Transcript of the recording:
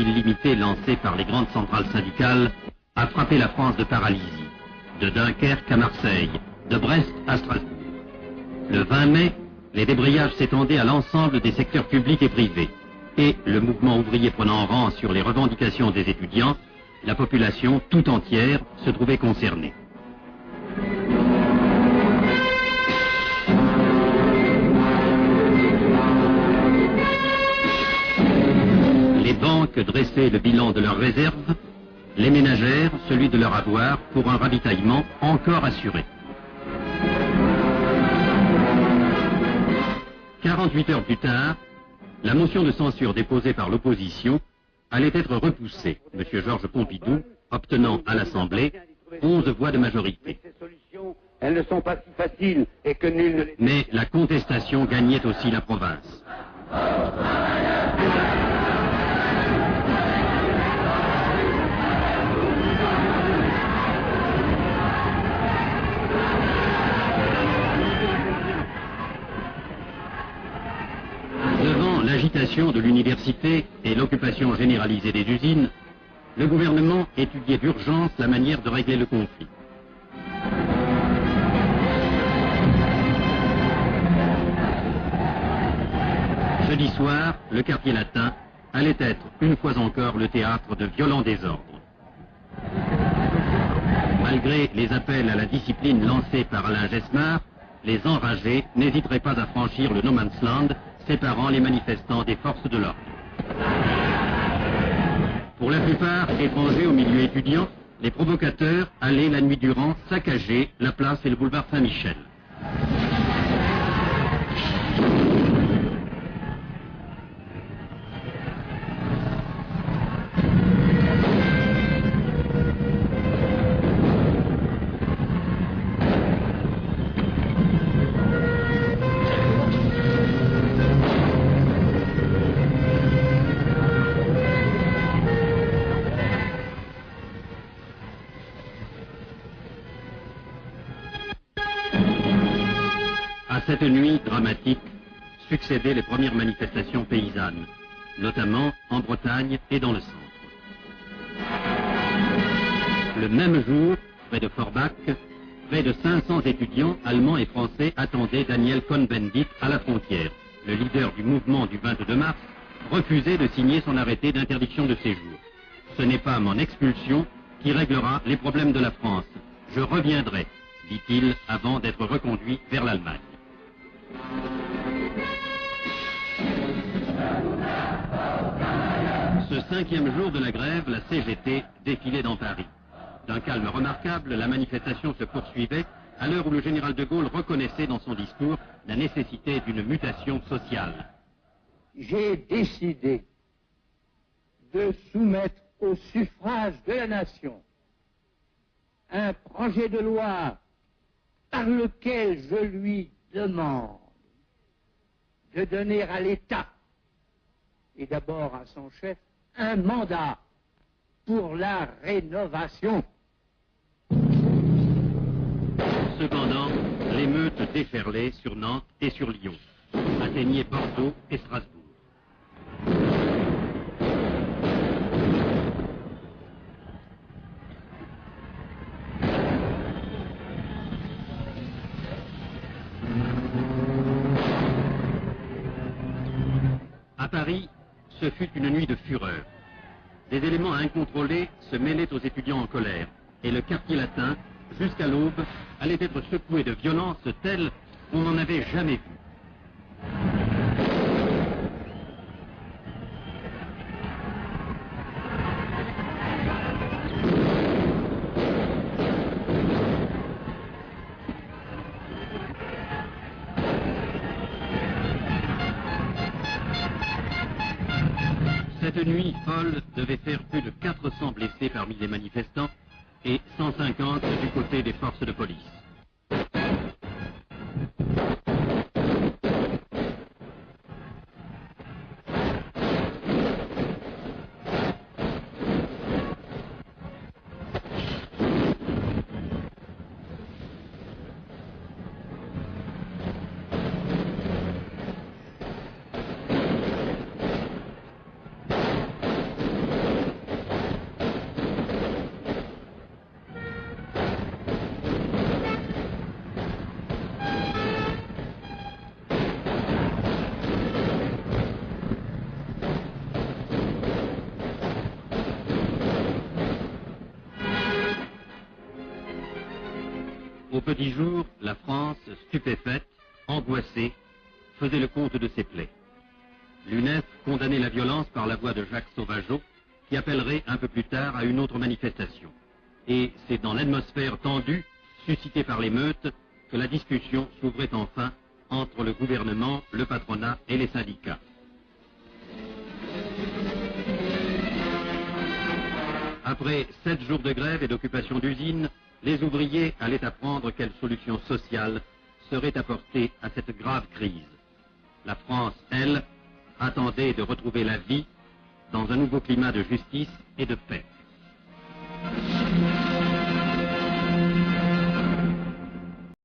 grève illimitée lancée par les grandes centrales syndicales a frappé la France de paralysie, de Dunkerque à Marseille, de Brest à Strasbourg. Le 20 mai, les débrayages s'étendaient à l'ensemble des secteurs publics et privés. Et, le mouvement ouvrier prenant rang sur les revendications des étudiants, la population tout entière se trouvait concernée. Les banques dressaient le bilan de leurs réserves, les ménagères celui de leur avoir pour un ravitaillement encore assuré. 48 heures plus tard, la motion de censure déposée par l'opposition allait être repoussée, M. Georges Pompidou obtenant à l'Assemblée 11 voix de majorité. Elles ne sont pas si faciles et que nul ne les... Mais la contestation gagnait aussi la province. Devant l'agitation de l'université et l'occupation généralisée des usines, le gouvernement étudiait d'urgence la manière de régler le conflit. Jeudi soir, le quartier latin allait être une fois encore le théâtre de violents désordres. Malgré les appels à la discipline lancés par Alain Gesmar, les enragés n'hésiteraient pas à franchir le no man's land séparant les manifestants des forces de l'ordre. Pour la plupart étrangers au milieu étudiant, les provocateurs allaient la nuit durant saccager la place et le boulevard Saint-Michel. À cette nuit dramatique succédaient les premières manifestations paysannes, notamment en Bretagne et dans le centre. Le même jour, près de Forbach, près de 500 étudiants allemands et français attendaient Daniel Cohn-Bendit à la frontière. Le leader du mouvement du 22 mars refusait de signer son arrêté d'interdiction de séjour. Ce n'est pas mon expulsion qui réglera les problèmes de la France. Je reviendrai, dit-il, avant d'être reconduit vers l'Allemagne. Ce 5e jour de la grève, la CGT défilait dans Paris. D'un calme remarquable, la manifestation se poursuivait à l'heure où le général de Gaulle reconnaissait dans son discours la nécessité d'une mutation sociale. J'ai décidé de soumettre au suffrage de la nation un projet de loi par lequel je lui demande de donner à l'État, et d'abord à son chef, un mandat pour la rénovation. Cependant, l'émeute déferlait sur Nantes et sur Lyon, atteignait Bordeaux et Strasbourg. À Paris, ce fut une nuit de fureur. Des éléments incontrôlés se mêlaient aux étudiants en colère, et le quartier latin, jusqu'à l'aube, allait être secoué de violence telle qu'on n'en avait jamais vu. Cette nuit folle devait faire plus de 400 blessés parmi les manifestants et 150 du côté des forces de police. Au petit jour, la France, stupéfaite, angoissée, faisait le compte de ses plaies. L'UNEF condamnait la violence par la voix de Jacques Sauvageot, qui appellerait un peu plus tard à une autre manifestation. Et c'est dans l'atmosphère tendue, suscitée par l'émeute, que la discussion s'ouvrait enfin entre le gouvernement, le patronat et les syndicats. Après 7 jours de grève et d'occupation d'usines, les ouvriers allaient apprendre quelle solution sociale serait apportée à cette grave crise. La France, elle, attendait de retrouver la vie dans un nouveau climat de justice et de paix.